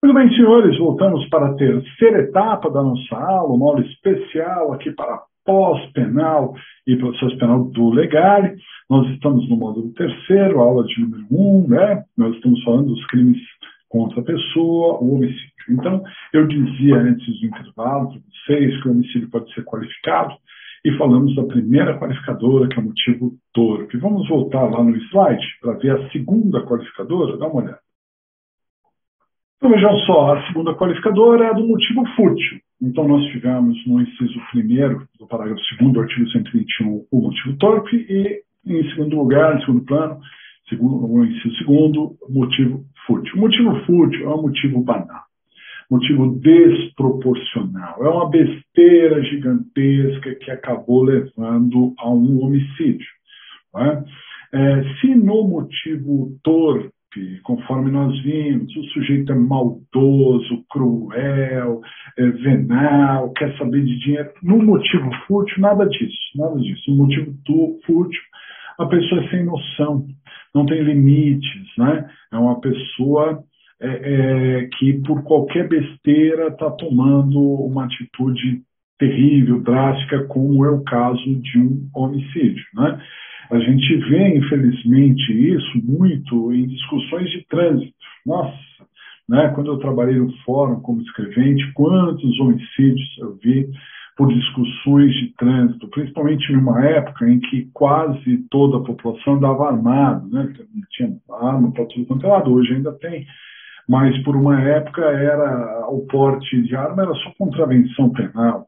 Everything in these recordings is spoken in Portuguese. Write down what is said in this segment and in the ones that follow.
Muito bem, senhores, voltamos para a terceira etapa da nossa aula, uma aula especial aqui para pós-penal e processo penal do Legale. Nós estamos no módulo terceiro, aula de número 1, né? Nós estamos falando dos crimes contra a pessoa, o homicídio. Então, eu dizia antes do intervalo para vocês que o homicídio pode ser qualificado e falamos da primeira qualificadora, que é o motivo torpe. Vamos voltar lá no slide para ver a segunda qualificadora, dá uma olhada. Então, vejam só, a segunda qualificadora é a do motivo fútil. Então, nós tivemos no inciso primeiro do parágrafo 2º do artigo 121 o motivo torpe e, em segundo lugar, em segundo plano, no inciso segundo, o motivo fútil. O motivo fútil é um motivo banal, motivo desproporcional. É uma besteira gigantesca que acabou levando a um homicídio. Não é? Se no motivo torpe, conforme nós vimos, o sujeito é maldoso, cruel, venal, quer saber de dinheiro. No motivo fútil, nada disso, nada disso. No motivo fútil, a pessoa é sem noção, não tem limites, né? É uma pessoa que, por qualquer besteira, está tomando uma atitude terrível, drástica, como é o caso de um homicídio, né? A gente vê, infelizmente, isso muito em discussões de trânsito. Nossa, né? Quando eu trabalhei no fórum como escrevente, quantos homicídios eu vi por discussões de trânsito, principalmente numa época em que quase toda a população andava armada, né? Tinha arma para tudo quanto é lado, hoje ainda tem, mas por uma época o porte de arma era só contravenção penal.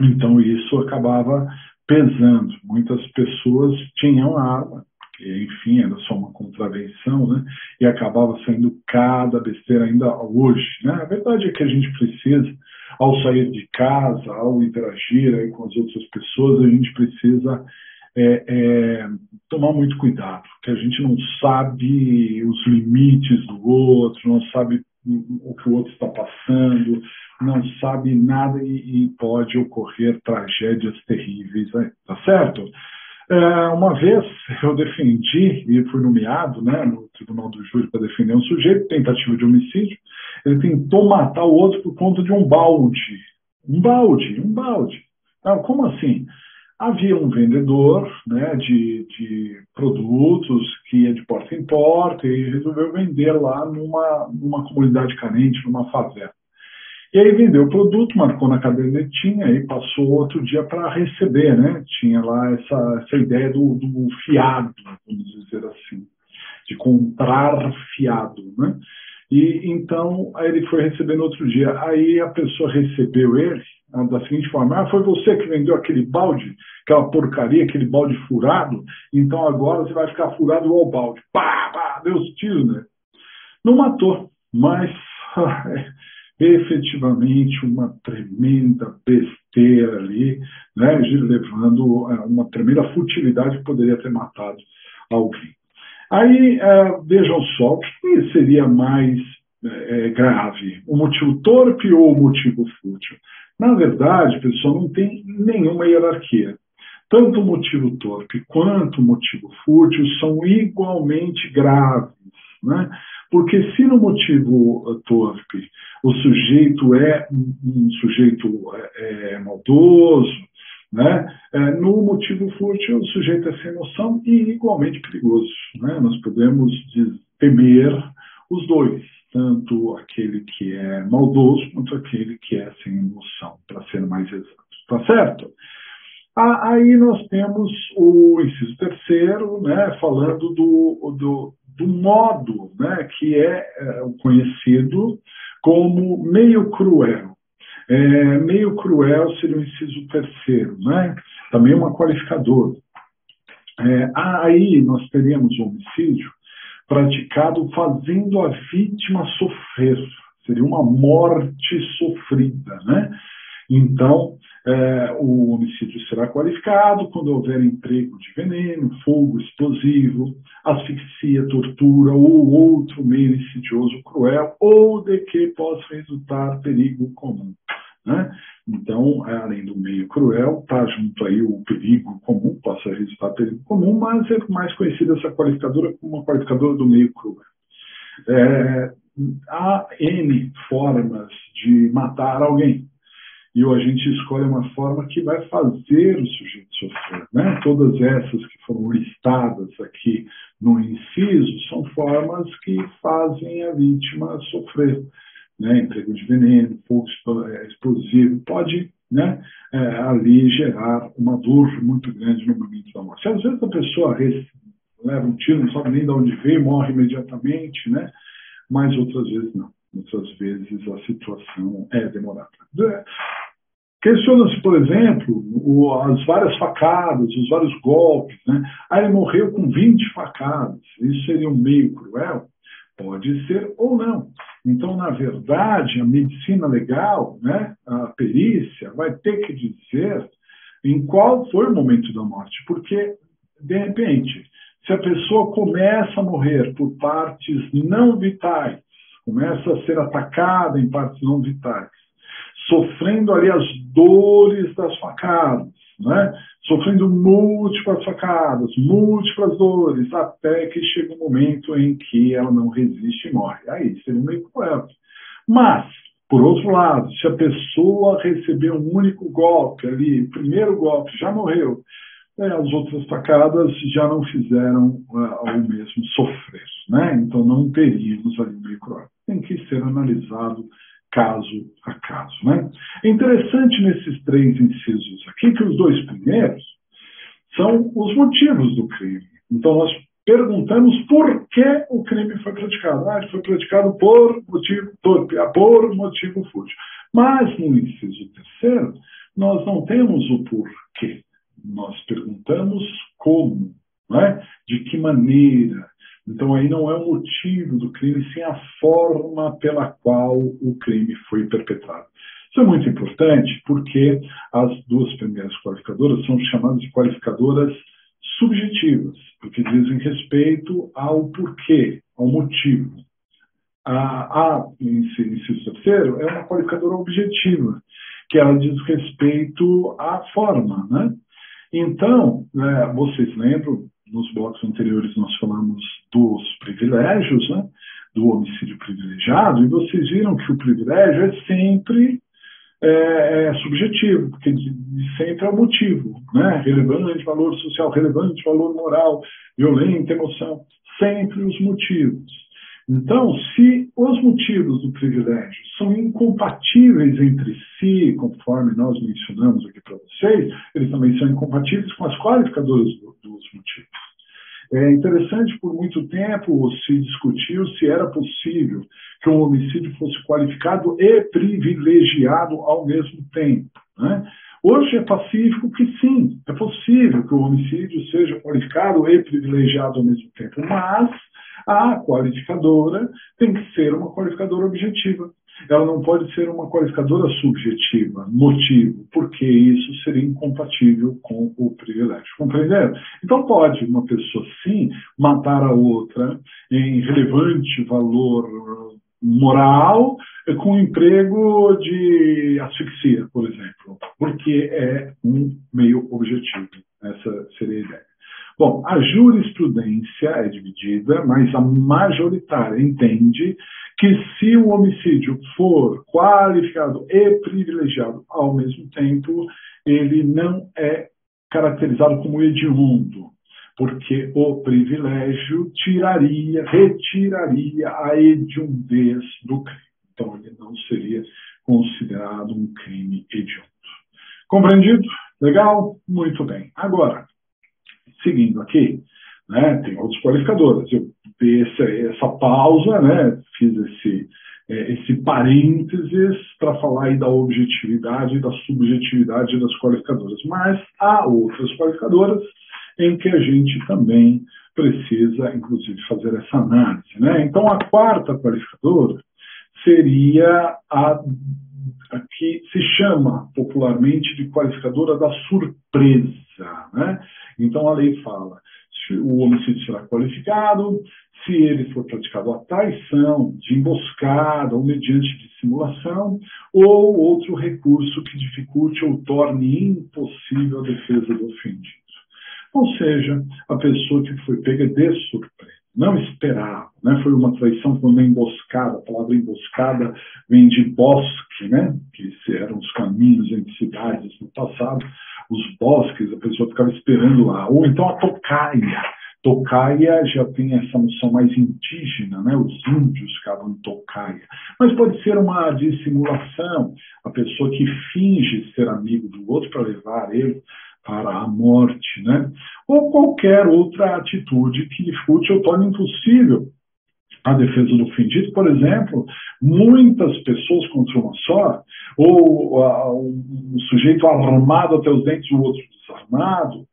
Então isso acabava pesando. Muitas pessoas tinham arma, que, enfim, era só uma contravenção, né? E acabava sendo cada besteira ainda hoje, né? A verdade é que a gente precisa, ao sair de casa, ao interagir aí com as outras pessoas, a gente precisa tomar muito cuidado, porque a gente não sabe os limites do outro, não sabe o que o outro está passando, não sabe nada e pode ocorrer tragédias terríveis, tá certo? Uma vez eu defendi e fui nomeado, né, no Tribunal do Júri para defender um sujeito, tentativa de homicídio. Ele tentou matar o outro por conta de um balde. Um balde. Como assim? Havia um vendedor, né, de produtos que ia de porta em porta e resolveu vender lá numa comunidade carente, numa favela. E aí vendeu o produto, marcou na cadernetinha e passou outro dia para receber, né? Tinha lá essa ideia do fiado, vamos dizer assim, de comprar fiado, né? E então aí ele foi receber no outro dia. Aí a pessoa recebeu ele da seguinte forma: foi você que vendeu aquele balde, aquela porcaria, aquele balde furado, então agora você vai ficar furado igual o balde. Pá, deu os tiros, né? Não matou, mas efetivamente uma tremenda besteira ali, né, levando uma tremenda futilidade que poderia ter matado alguém. Aí, vejam só, o que seria mais grave? O motivo torpe ou o motivo fútil? Na verdade, pessoal, não tem nenhuma hierarquia. Tanto o motivo torpe quanto o motivo fútil são igualmente graves, né? Porque se no motivo torpe o sujeito é um sujeito maldoso, né? No motivo fútil o sujeito é sem noção e igualmente perigoso, né? Nós podemos temer os dois, tanto aquele que é maldoso quanto aquele que é sem noção, para ser mais exato, tá certo? Aí nós temos o inciso terceiro, né, falando do modo, né, que é conhecido como meio cruel. Meio cruel seria o inciso terceiro, né? Também uma qualificadora. Aí nós teríamos o homicídio praticado fazendo a vítima sofrer, seria uma morte sofrida, né? Então, o homicídio será qualificado quando houver emprego de veneno, fogo explosivo, asfixia, tortura ou outro meio insidioso, cruel, ou de que possa resultar perigo comum, né? Então, além do meio cruel, está junto aí o perigo comum, possa resultar perigo comum, mas é mais conhecida essa qualificadora como uma qualificadora do meio cruel. há N formas de matar alguém. E o agente escolhe uma forma que vai fazer o sujeito sofrer. Né? Todas essas que foram listadas aqui no inciso são formas que fazem a vítima sofrer. Né? Emprego de veneno, fogo explosivo, pode, né, ali gerar uma dor muito grande no momento da morte. Às vezes a pessoa leva um tiro, não sabe nem de onde veio, morre imediatamente, né? Mas outras vezes não. Outras vezes a situação é demorada. Questiona-se, por exemplo, as várias facadas, os vários golpes. Né? Ele morreu com 20 facadas. Isso seria um meio cruel? Pode ser ou não. Então, na verdade, a medicina legal, né, a perícia, vai ter que dizer em qual foi o momento da morte. Porque, de repente, se a pessoa começa a morrer por partes não vitais, começa a ser atacada em partes não vitais, sofrendo ali as dores das facadas, né? Sofrendo múltiplas facadas, múltiplas dores, até que chega um momento em que ela não resiste e morre. Aí seria meio cruel. Mas, por outro lado, se a pessoa receber um único golpe ali, o primeiro golpe, já morreu, as outras facadas já não fizeram o mesmo sofrer, né? Então não teríamos ali meio cruel. Tem que ser analisado caso a caso, né? É interessante nesses 3 incisos aqui que os 2 primeiros são os motivos do crime. Então nós perguntamos por que o crime foi praticado. Ele foi praticado por motivo torpe, por motivo fútil. Mas no inciso 3º, nós não temos o porquê. Nós perguntamos como, né? De que maneira. Então, aí não é o motivo do crime, sim a forma pela qual o crime foi perpetrado. Isso é muito importante porque as 2 primeiras qualificadoras são chamadas de qualificadoras subjetivas, porque dizem respeito ao porquê, ao motivo. A inciso 3º é uma qualificadora objetiva, que ela diz respeito à forma, né? Então, vocês lembram, nos blocos anteriores nós falamos dos privilégios, né, do homicídio privilegiado, e vocês viram que o privilégio é sempre subjetivo, porque sempre é o motivo, né, relevante, valor social relevante, valor moral, violenta, emoção, sempre os motivos. Então, se os motivos do privilégio são incompatíveis entre si, conforme nós mencionamos aqui para vocês, eles também são incompatíveis com as qualificadoras dos motivos. É interessante, por muito tempo se discutiu se era possível que um homicídio fosse qualificado e privilegiado ao mesmo tempo, né? Hoje é pacífico que sim, é possível que o homicídio seja qualificado e privilegiado ao mesmo tempo, mas a qualificadora tem que ser uma qualificadora objetiva. Ela não pode ser uma qualificadora subjetiva, motivo, porque isso seria incompatível com o privilégio. Compreenderam? Então pode uma pessoa, sim, matar a outra em relevante valor moral com emprego de asfixia, por exemplo, porque é um meio objetivo. Essa seria a ideia. Bom, a jurisprudência é dividida, mas a majoritária entende que se o homicídio for qualificado e privilegiado ao mesmo tempo, ele não é caracterizado como hediondo, porque o privilégio retiraria a hediondez do crime. Então, ele não seria considerado um crime hediondo. Compreendido? Legal? Muito bem. Agora, seguindo aqui, né, tem outros qualificadores. Eu dei essa pausa, né, fiz esse parênteses para falar aí da objetividade e da subjetividade das qualificadoras. Mas há outras qualificadoras em que a gente também precisa, inclusive, fazer essa análise, né? Então, a 4ª qualificadora seria a que se chama popularmente de qualificadora da surpresa, né? Então, a lei fala se o homicídio será qualificado se ele for praticado a traição, de emboscada ou mediante dissimulação, ou outro recurso que dificulte ou torne impossível a defesa do ofendido. Ou seja, a pessoa que foi pega de surpresa. não esperavam, né? Foi uma traição, foi uma emboscada. A palavra emboscada vem de bosque, né? Que eram os caminhos entre cidades no passado. Os bosques, a pessoa ficava esperando lá. Ou então a tocaia. Tocaia já tem essa noção mais indígena, né? Os índios ficavam em tocaia. Mas pode ser uma dissimulação, a pessoa que finge ser amigo do outro para levar ele para a morte, né? Ou qualquer outra atitude que dificulte ou torne impossível a defesa do ofendido. Por exemplo, muitas pessoas contra uma só, ou um sujeito armado até os dentes, o outro desarmado,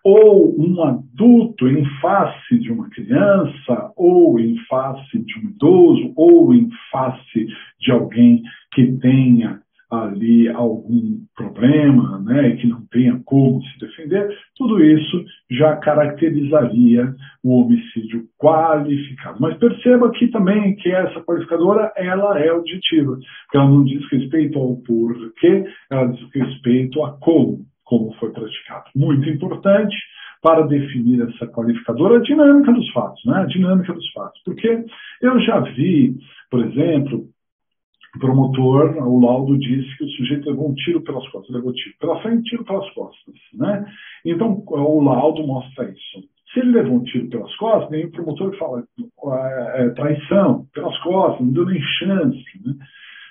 ou um adulto em face de uma criança, ou em face de um idoso, ou em face de alguém que tenha ali algum problema, né, e que não tenha como se defender, tudo isso já caracterizaria o homicídio qualificado. Mas perceba aqui também que essa qualificadora, ela é objetiva, porque ela não diz respeito ao porquê, ela diz respeito a como foi praticado. Muito importante para definir essa qualificadora, a dinâmica dos fatos, né? A dinâmica dos fatos. Porque eu já vi, por exemplo, o promotor, o laudo disse que o sujeito levou um tiro pelas costas, levou tiro pela frente, tiro pelas costas, né? Então, o laudo mostra isso. Se ele levou um tiro pelas costas, nem o promotor fala traição pelas costas, não deu nem chance, né?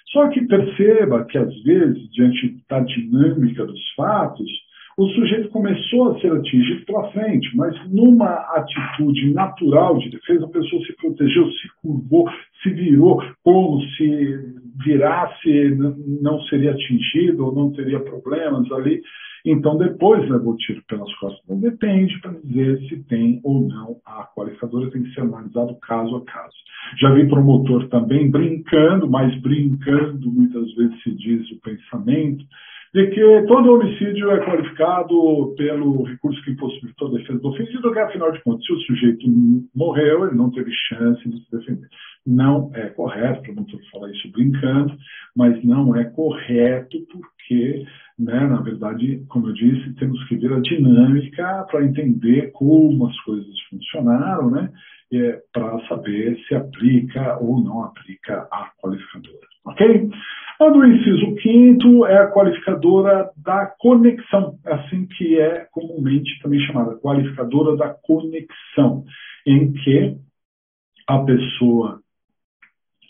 Só que perceba que, às vezes, diante da dinâmica dos fatos, o sujeito começou a ser atingido pela frente, mas numa atitude natural de defesa, a pessoa se protegeu, se curvou, se virou, como se virasse, não seria atingido ou não teria problemas ali. Então, depois levou o tiro pelas costas. Então, depende para dizer se tem ou não a qualificadora, tem que ser analisado caso a caso. Já vi promotor também brincando, mas brincando, muitas vezes se diz o pensamento, de que todo homicídio é qualificado pelo recurso que impossibilitou a defesa do ofendido, que afinal de contas, se o sujeito morreu, ele não teve chance de se defender. Não é correto, o promotor fala isso brincando, mas não é correto porque, né, na verdade, como eu disse, temos que ver a dinâmica para entender como as coisas funcionaram, né, para saber se aplica ou não aplica a qualificadora. Ok? A do inciso 5º é a qualificadora da conexão, assim que é comumente também chamada, qualificadora da conexão, em que a pessoa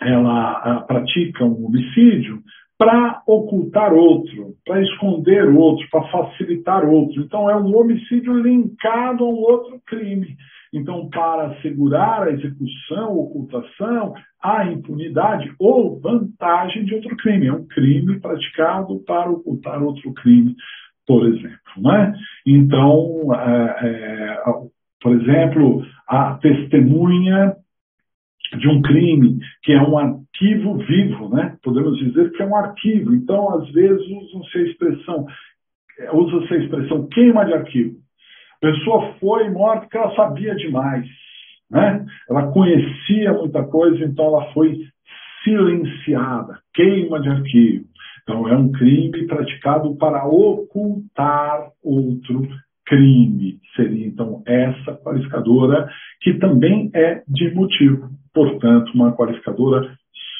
ela pratica um homicídio para ocultar outro, para esconder outro, para facilitar outro. Então, é um homicídio linkado a um outro crime. Então, para assegurar a execução, ocultação, a impunidade ou vantagem de outro crime. É um crime praticado para ocultar outro crime, por exemplo, né? Então, por exemplo, a testemunha de um crime, que é um arquivo vivo, né? Podemos dizer que é um arquivo. Então, às vezes, usa-se a expressão queima de arquivo. A pessoa foi morta porque ela sabia demais, né? Ela conhecia muita coisa, então ela foi silenciada, queima de arquivo. Então, é um crime praticado para ocultar outro crime. Seria, então, essa qualificadora, que também é de motivo, portanto, uma qualificadora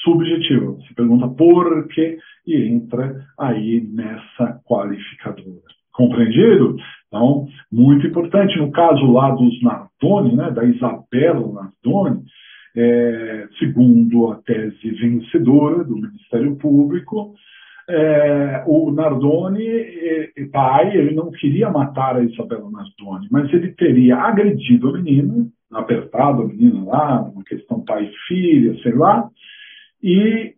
subjetiva. Se pergunta por quê e entra aí nessa qualificadora. Compreendido? Então, muito importante. No caso lá dos Nardoni, né, da Isabela Nardoni, segundo a tese vencedora do Ministério Público, o Nardoni, pai, ele não queria matar a Isabela Nardoni, mas ele teria agredido a menina, apertado a menina lá, uma questão pai e filha, sei lá, e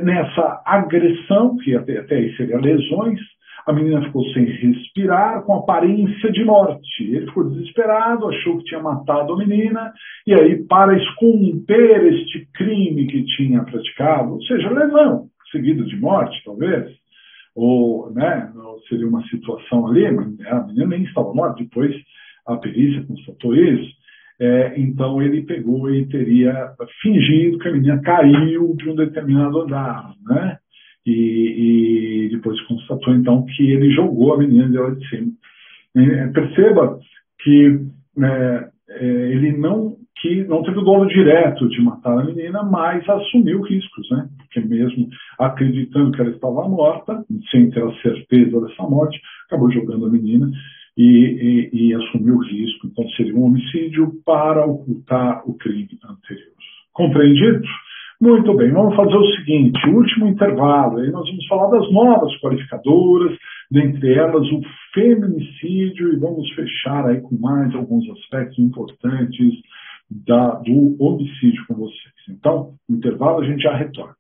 nessa agressão, que até aí seria lesões, a menina ficou sem respirar, com aparência de morte. Ele ficou desesperado, achou que tinha matado a menina, e aí, para esconder este crime que tinha praticado, ou seja, lesão, seguida de morte, talvez, ou, né, seria uma situação ali, mas a menina nem estava morta, depois a perícia constatou isso. Então, ele pegou e teria fingido que a menina caiu de um determinado andar, né? E depois constatou, então, que ele jogou a menina de lá de cima. Perceba que ele não que não teve o dolo direto de matar a menina, mas assumiu riscos, né? Porque mesmo acreditando que ela estava morta, sem ter a certeza dessa morte, acabou jogando a menina e assumiu o risco. Então seria um homicídio para ocultar o crime anterior. Compreendido? Muito bem, vamos fazer o seguinte, último intervalo, aí nós vamos falar das novas qualificadoras, dentre elas o feminicídio, e vamos fechar aí com mais alguns aspectos importantes do homicídio com vocês. Então, no intervalo a gente já retorna.